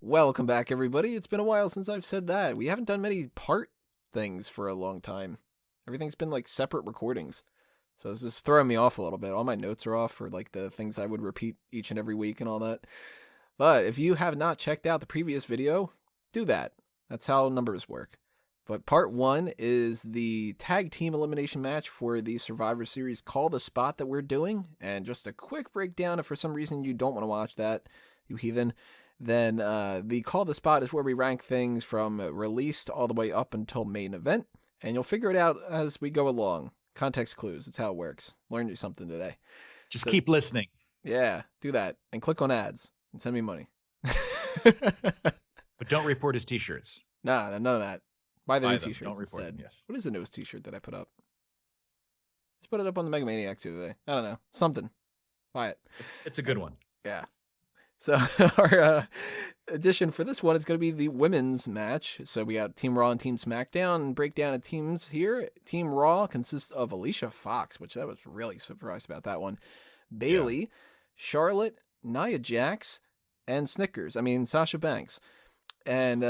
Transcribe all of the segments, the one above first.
Welcome back, everybody. It's been a while since I've said that. We haven't done many part things for a long time. Everything's been like separate recordings. So it's just throwing me off a little bit. All my notes are off for like the things I would repeat each and every week and all that. But if you have not checked out the previous video, do that. That's how numbers work. But part one is the tag team elimination match for the Survivor Series Call the Spot that we're doing. And just a quick breakdown, if for some reason you don't want to watch that, you heathen, then the Call the Spot is where we rank things from released all the way up until main event. And you'll figure it out as we go along. Context clues. That's how it works. Learned you something today. Just keep listening. Yeah, do that. And click on ads and send me money. But don't report his t-shirts. Nah, none of that. Buy the new t-shirts don't report instead. them, yes. What is the newest t-shirt that I put up? Just put it up on the Mega Maniacs the other day. I don't know. Something. Buy it. It's a good one. Yeah. So our addition for this one is going to be the women's match. So we got Team Raw and Team SmackDown. Breakdown of teams here. Team Raw consists of Alicia Fox, which I was really surprised about that one. Bayley, Charlotte, Nia Jax, and Sasha Banks. And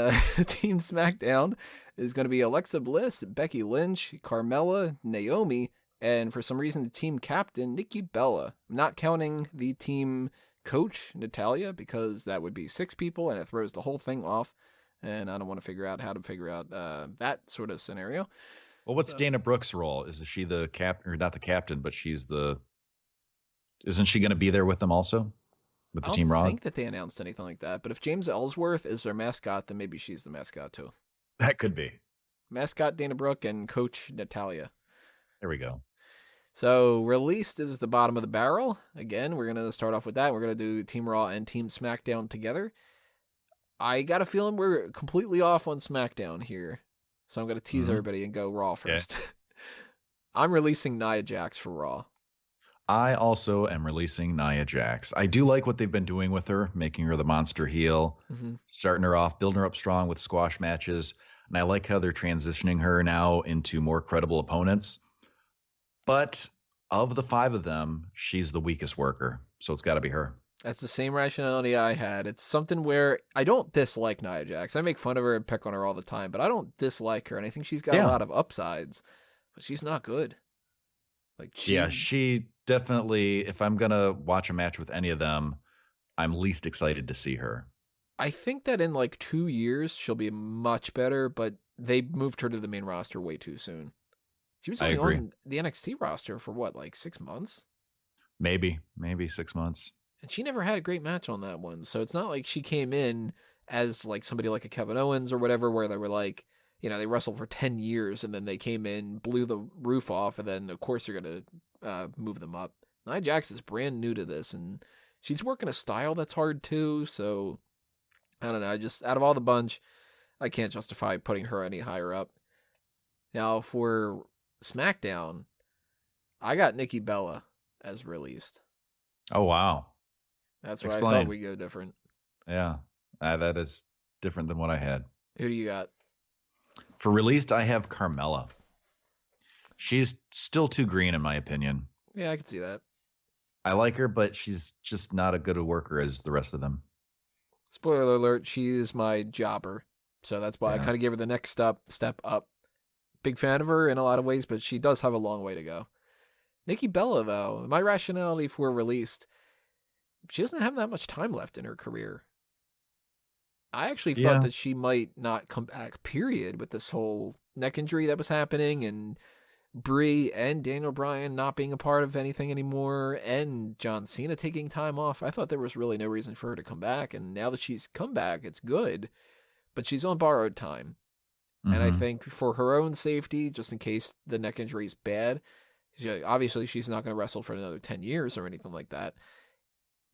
Team SmackDown is going to be Alexa Bliss, Becky Lynch, Carmella, Naomi, and for some reason the team captain, Nikki Bella. I'm not counting the team coach, Natalya, because that would be 6 people and it throws the whole thing off. And I don't want to figure out how to figure out that sort of scenario. Well, what's Dana Brooks' role? Is she the captain, or not the captain, but isn't she going to be there with them also? With the Team Raw? I don't think that they announced anything like that, but if James Ellsworth is their mascot, then maybe she's the mascot too. That could be. Mascot Dana Brooke and coach Natalya. There we go. So released is the bottom of the barrel. Again, we're going to start off with that. We're going to do Team Raw and Team SmackDown together. I got a feeling we're completely off on SmackDown here. So I'm going to tease everybody and go Raw first. Okay. I'm releasing Nia Jax for Raw. I also am releasing Nia Jax. I do like what they've been doing with her, making her the monster heel, starting her off, building her up strong with squash matches. And I like how they're transitioning her now into more credible opponents. But of the 5 of them, she's the weakest worker. So it's got to be her. That's the same rationality I had. It's something where I don't dislike Nia Jax. I make fun of her and pick on her all the time, but I don't dislike her. And I think she's got a lot of upsides, but she's not good. She definitely, if I'm going to watch a match with any of them, I'm least excited to see her. I think that in like 2 years, she'll be much better, but they moved her to the main roster way too soon. She was only on the NXT roster for what, like 6 months? Maybe 6 months. And she never had a great match on that one. So it's not like she came in as like somebody like a Kevin Owens or whatever, where they were like, you know, they wrestled for 10 years and then they came in, blew the roof off, and then of course you're going to move them up. Nia Jax is brand new to this, and she's working a style that's hard too. So I don't know. Just out of all the bunch, I can't justify putting her any higher up. Now for SmackDown, I got Nikki Bella as released. Oh, wow. That's where I thought we'd go different. Yeah, that is different than what I had. Who do you got? For released, I have Carmella. She's still too green, in my opinion. Yeah, I can see that. I like her, but she's just not as good a worker as the rest of them. Spoiler alert, she is my jobber. So that's why I kind of gave her the next step up. Big fan of her in a lot of ways, but she does have a long way to go. Nikki Bella, though, my rationality for released, she doesn't have that much time left in her career. I actually thought that she might not come back, period, with this whole neck injury that was happening, and Brie and Daniel Bryan not being a part of anything anymore, and John Cena taking time off. I thought there was really no reason for her to come back, and now that she's come back, it's good, but she's on borrowed time. And I think for her own safety, just in case the neck injury is bad, obviously she's not going to wrestle for another 10 years or anything like that.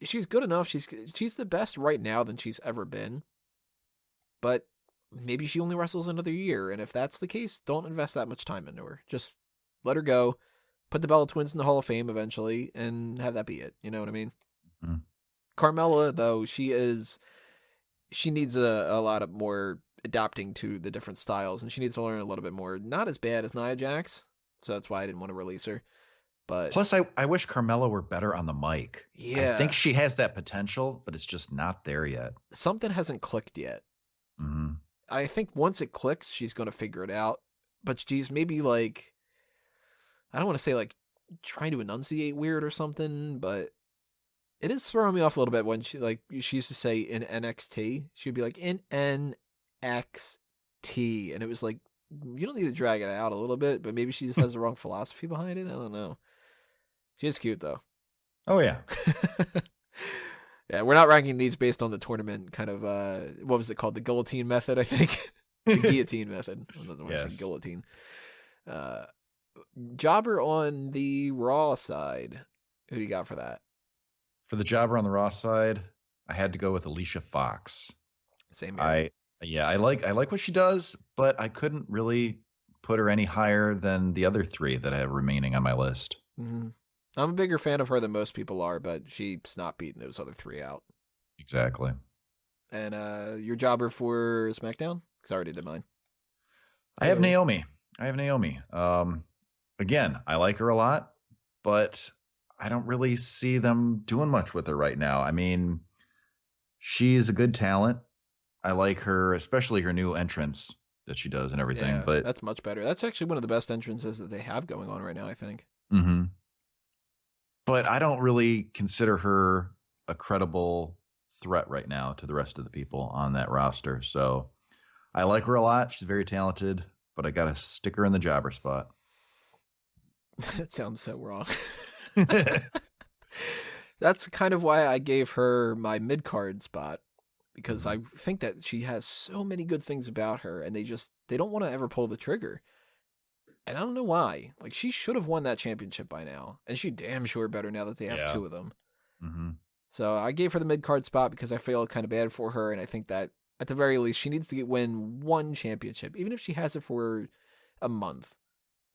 She's good enough. She's the best right now than she's ever been. But maybe she only wrestles another year. And if that's the case, don't invest that much time into her. Just let her go, put the Bella Twins in the Hall of Fame eventually, and have that be it. You know what I mean? Mm-hmm. Carmella, though, she needs a lot of more adapting to the different styles, and she needs to learn a little bit more. Not as bad as Nia Jax, so that's why I didn't want to release her. But plus, I wish Carmella were better on the mic. yeah, I think she has that potential, but it's just not there yet. something hasn't clicked yet. Mm-hmm. I think once it clicks, she's going to figure it out. But she's maybe like, I don't want to say like trying to enunciate weird or something, but it is throwing me off a little bit when she used to say in NXT, she'd be like in NXT, and it was like, you don't need to drag it out a little bit, but maybe she just has the wrong philosophy behind it. I don't know. She is cute though. Oh yeah. Yeah, we're not ranking these based on the tournament kind of what was it called? The guillotine method, I think. The guillotine method. I don't know why I said guillotine. Jobber on the Raw side. Who do you got for that? For the jobber on the Raw side, I had to go with Alicia Fox. Same here. I like what she does, but I couldn't really put her any higher than the other three that I have remaining on my list. Mm-hmm. I'm a bigger fan of her than most people are, but she's not beating those other three out. Exactly. And your jobber for SmackDown? Because I already did mine. I have Naomi. Again, I like her a lot, but I don't really see them doing much with her right now. I mean, she's a good talent. I like her, especially her new entrance that she does and everything. Yeah, but that's much better. That's actually one of the best entrances that they have going on right now, I think. Mm-hmm. But I don't really consider her a credible threat right now to the rest of the people on that roster. So I like her a lot. She's very talented, but I got to stick her in the jobber spot. That sounds so wrong. That's kind of why I gave her my mid-card spot, because I think that she has so many good things about her, and they don't want to ever pull the trigger. And I don't know why. Like, she should have won that championship by now, and she damn sure better now that they have two of them. Mm-hmm. So I gave her the mid-card spot because I feel kind of bad for her, and I think that at the very least she needs to win one championship, even if she has it for a month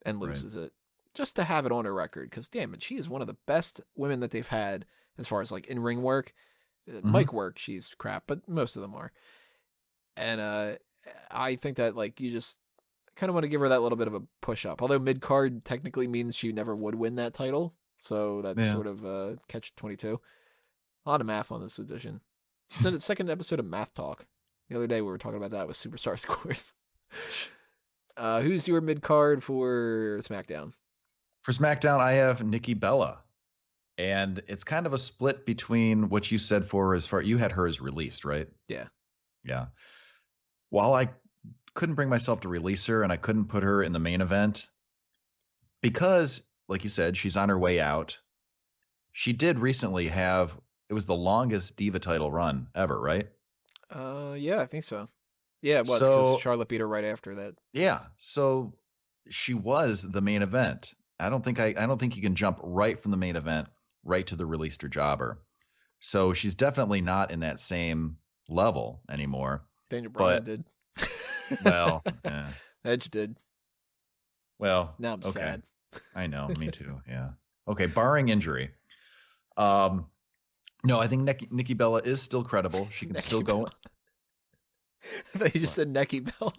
and loses it, just to have it on her record. Because damn it, she is one of the best women that they've had as far as like in-ring work. Mic work, she's crap, but most of them are. And I think that like you just kind of want to give her that little bit of a push up. Although mid-card technically means she never would win that title, so that's sort of catch-22. A lot of math on this edition. It's in the second episode of Math Talk. The other day we were talking about that with Superstar Scores. Who's your mid-card for SmackDown? For SmackDown, I have Nikki Bella. And it's kind of a split between what you said for as far you had her as released, right? Yeah. Yeah. While I couldn't bring myself to release her and I couldn't put her in the main event because, like you said, she's on her way out. She did recently have, it was the longest Diva title run ever, right? Yeah, I think so. Yeah, it was because Charlotte beat her right after that. Yeah. So she was the main event. I don't think you can jump right from the main event right to the released or jobber. So she's definitely not in that same level anymore. Daniel Bryan did. Well, yeah. Edge did. Well, now I'm sad. I know, me too. Yeah. Okay, barring injury. No, I think Nikki Bella is still credible. She can still go. I thought you just said Nikki Bella.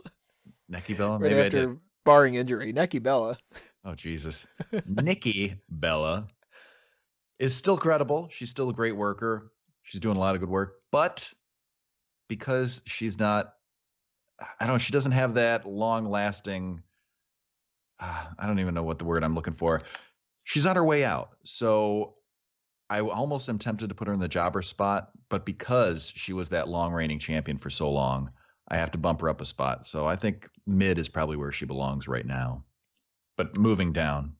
Nikki Bella, right maybe after barring injury. Nikki Bella. Oh Jesus, Nikki Bella is still credible. She's still a great worker. She's doing a lot of good work, but because she's not, I don't know, she doesn't have that long-lasting. I don't even know what the word I'm looking for. She's on her way out, so I almost am tempted to put her in the jobber spot, but because she was that long-reigning champion for so long, I have to bump her up a spot. So I think mid is probably where she belongs right now, but moving down.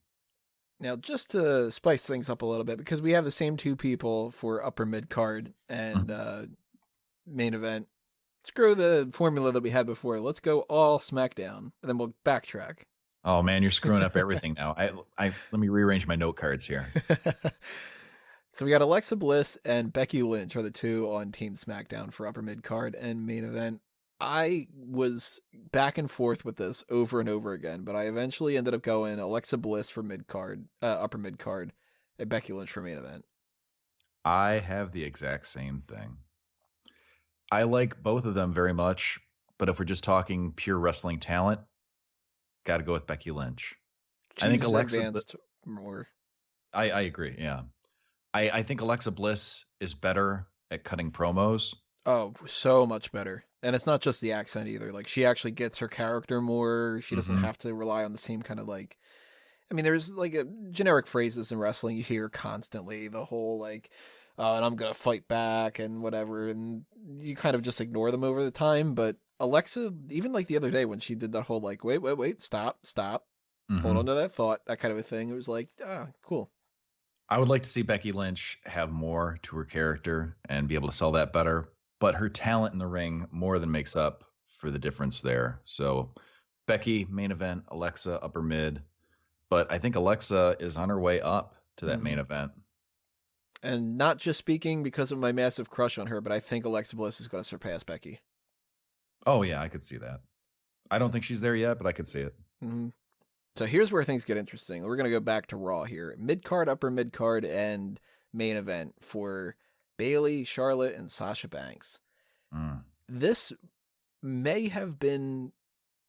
Now, just to spice things up a little bit, because we have the same two people for upper mid card and main event. Screw the formula that we had before. Let's go all SmackDown, and then we'll backtrack. Oh man, you're screwing up everything now. Let me rearrange my note cards here. So we got Alexa Bliss and Becky Lynch are the two on Team SmackDown for upper mid card and main event. I was back and forth with this over and over again, but I eventually ended up going Alexa Bliss for mid card, upper mid card, and Becky Lynch for main event. I have the exact same thing. I like both of them very much, but if we're just talking pure wrestling talent, got to go with Becky Lynch. I think Alexa advanced more. I agree. Yeah. I think Alexa Bliss is better at cutting promos. Oh, so much better. And it's not just the accent either. Like, she actually gets her character more. She doesn't have to rely on the same kind of like. I mean, there's like generic phrases in wrestling you hear constantly. The whole like, and I'm gonna fight back and whatever, and you kind of just ignore them over the time. But Alexa, even like the other day when she did that whole like, wait, stop, hold on to that thought, that kind of a thing. It was like, cool. I would like to see Becky Lynch have more to her character and be able to sell that better, but her talent in the ring more than makes up for the difference there. So Becky, main event, Alexa, upper mid. But I think Alexa is on her way up to that main event. And not just speaking because of my massive crush on her, but I think Alexa Bliss is going to surpass Becky. Oh, yeah, I could see that. I don't think she's there yet, but I could see it. Mm-hmm. So here's where things get interesting. We're going to go back to Raw here. Mid-card, upper mid-card, and main event for Bayley, Charlotte, and Sasha Banks. This may have been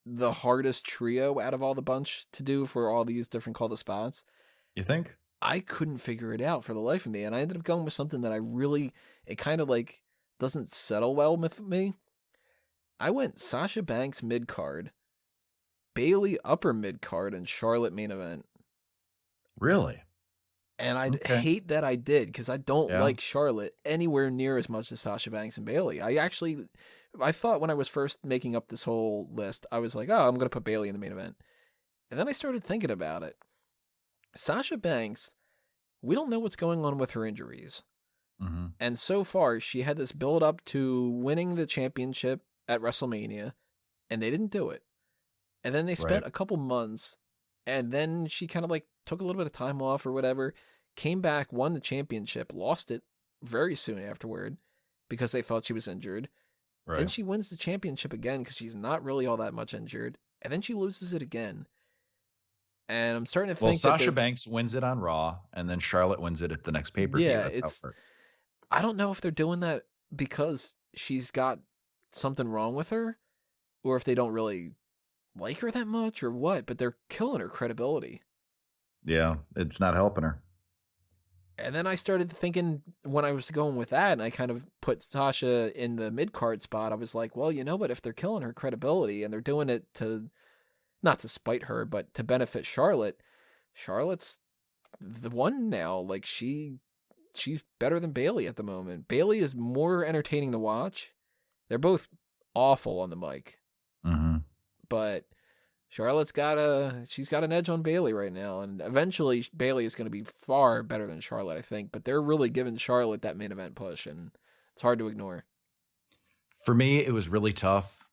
the hardest trio out of all the bunch to do for all these different call the spots. You think? I couldn't figure it out for the life of me, and I ended up going with something that it kind of like doesn't settle well with me. I went Sasha Banks mid-card, Bayley upper mid-card, and Charlotte main event. Really? And I hate that I did, because I don't like Charlotte anywhere near as much as Sasha Banks and Bayley. I thought when I was first making up this whole list, I was like, oh, I'm going to put Bayley in the main event. And then I started thinking about it. Sasha Banks, we don't know what's going on with her injuries. Mm-hmm. And so far, she had this build up to winning the championship at WrestleMania, and they didn't do it. And then they spent a couple months, and then she kind of like took a little bit of time off or whatever, came back, won the championship, lost it very soon afterward because they thought she was injured. Right. Then she wins the championship again because she's not really all that much injured, and then she loses it again. And I'm starting to think Sasha Banks wins it on Raw, and then Charlotte wins it at the next pay-per-view. Yeah, that's how it works. I don't know if they're doing that because she's got something wrong with her, or if they don't really like her that much, or what, but they're killing her credibility. Yeah, it's not helping her. And then I started thinking when I was going with that, and I kind of put Sasha in the mid-card spot, I was like, well, you know what, if they're killing her credibility, and they're doing it to, not to spite her, but to benefit Charlotte, Charlotte's the one now. Like, she's better than Bayley at the moment. Bayley is more entertaining to watch. They're both awful on the mic. Mm-hmm. But Charlotte's she's got an edge on Bayley right now, and eventually Bayley is going to be far better than Charlotte, I think. But they're really giving Charlotte that main event push, and it's hard to ignore. For me, it was really tough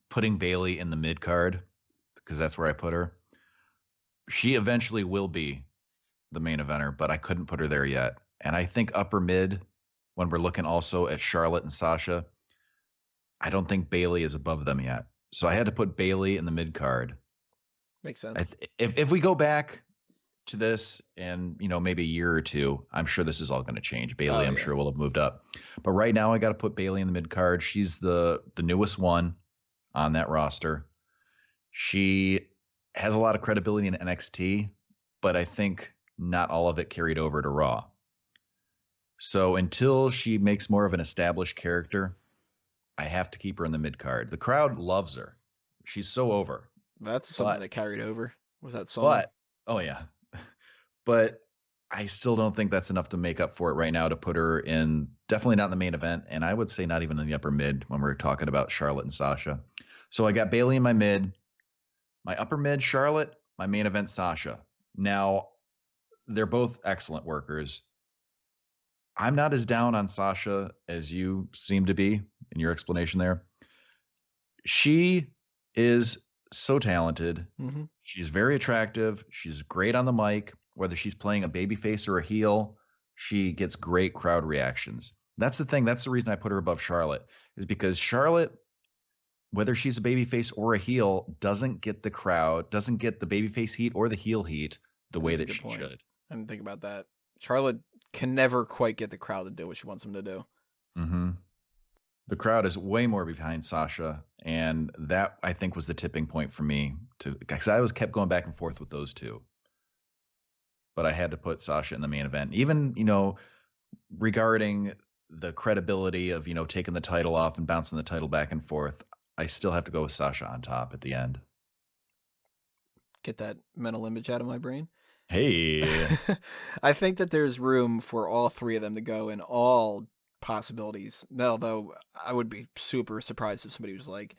putting Bayley in the mid card because that's where I put her. She eventually will be the main eventer, but I couldn't put her there yet. And I think upper mid, when we're looking also at Charlotte and Sasha, I don't think Bayley is above them yet. So I had to put Bayley in the mid card. Makes sense. If we go back to this in, maybe a year or two, I'm sure this is all going to change. Bayley, I'm sure, will have moved up. But right now, I got to put Bayley in the mid card. She's the newest one on that roster. She has a lot of credibility in NXT, but I think not all of it carried over to Raw. So until she makes more of an established character, I have to keep her in the mid card. The crowd loves her. She's so over. That's something that carried over. Was that song? But I still don't think that's enough to make up for it right now to put her in, definitely not in the main event. And I would say not even in the upper mid when we're talking about Charlotte and Sasha. So I got Bayley in my mid, my upper mid, Charlotte, my main event, Sasha. Now, they're both excellent workers. I'm not as down on Sasha as you seem to be in your explanation there. She is so talented. Mm-hmm. She's very attractive. She's great on the mic. Whether she's playing a babyface or a heel, she gets great crowd reactions. That's the thing. That's the reason I put her above Charlotte, is because Charlotte, whether she's a babyface or a heel, doesn't get the crowd, doesn't get the babyface heat or the heel heat the way that she should. I didn't think about that. Charlotte can never quite get the crowd to do what she wants them to do. Mm-hmm. The crowd is way more behind Sasha, and that, I think, was the tipping point for me, because I kept going back and forth with those two. but I had to put Sasha in the main event. Even, regarding the credibility of, taking the title off and bouncing the title back and forth, I still have to go with Sasha on top at the end. Get that mental image out of my brain. Hey. I think that there's room for all three of them to go in all possibilities. Although I would be super surprised if somebody was like,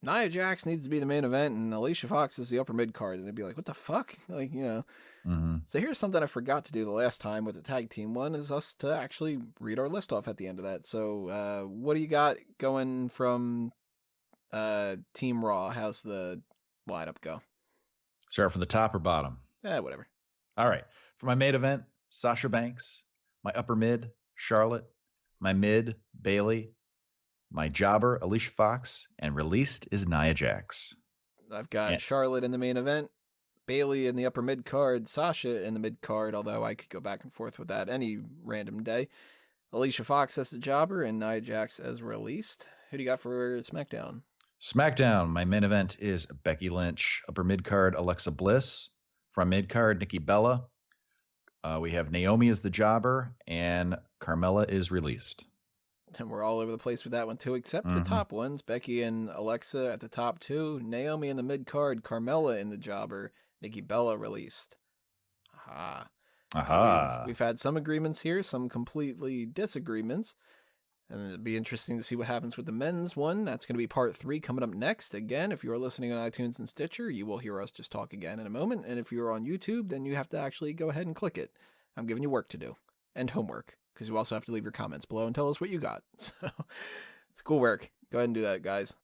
Nia Jax needs to be the main event and Alicia Fox is the upper mid card. And they'd be like, what the fuck? Mm-hmm. So here's something I forgot to do the last time with the tag team one is us to actually read our list off at the end of that. So what do you got going from Team Raw? How's the lineup go? Start from the top or bottom? Whatever. All right. For my main event, Sasha Banks. My upper mid, Charlotte. My mid, Bayley. My jobber, Alicia Fox. And released is Nia Jax. I've got Charlotte in the main event, Bayley in the upper mid card, Sasha in the mid card, although I could go back and forth with that any random day. Alicia Fox as the jobber and Nia Jax as released. Who do you got for SmackDown? SmackDown, my main event is Becky Lynch. Upper mid card, Alexa Bliss. From mid card, Nikki Bella. We have Naomi as the jobber, and Carmella is released. And we're all over the place with that one too, except the top ones. Becky and Alexa at the top two, Naomi in the mid card, Carmella in the jobber, Nikki Bella released. Aha. So we've had some agreements here, some completely disagreements. And it'd be interesting to see what happens with the men's one. That's going to be part 3 coming up next. Again, if you are listening on iTunes and Stitcher, you will hear us just talk again in a moment. And if you're on YouTube, then you have to actually go ahead and click it. I'm giving you work to do. And homework. Because you also have to leave your comments below and tell us what you got. So, it's cool work. Go ahead and do that, guys.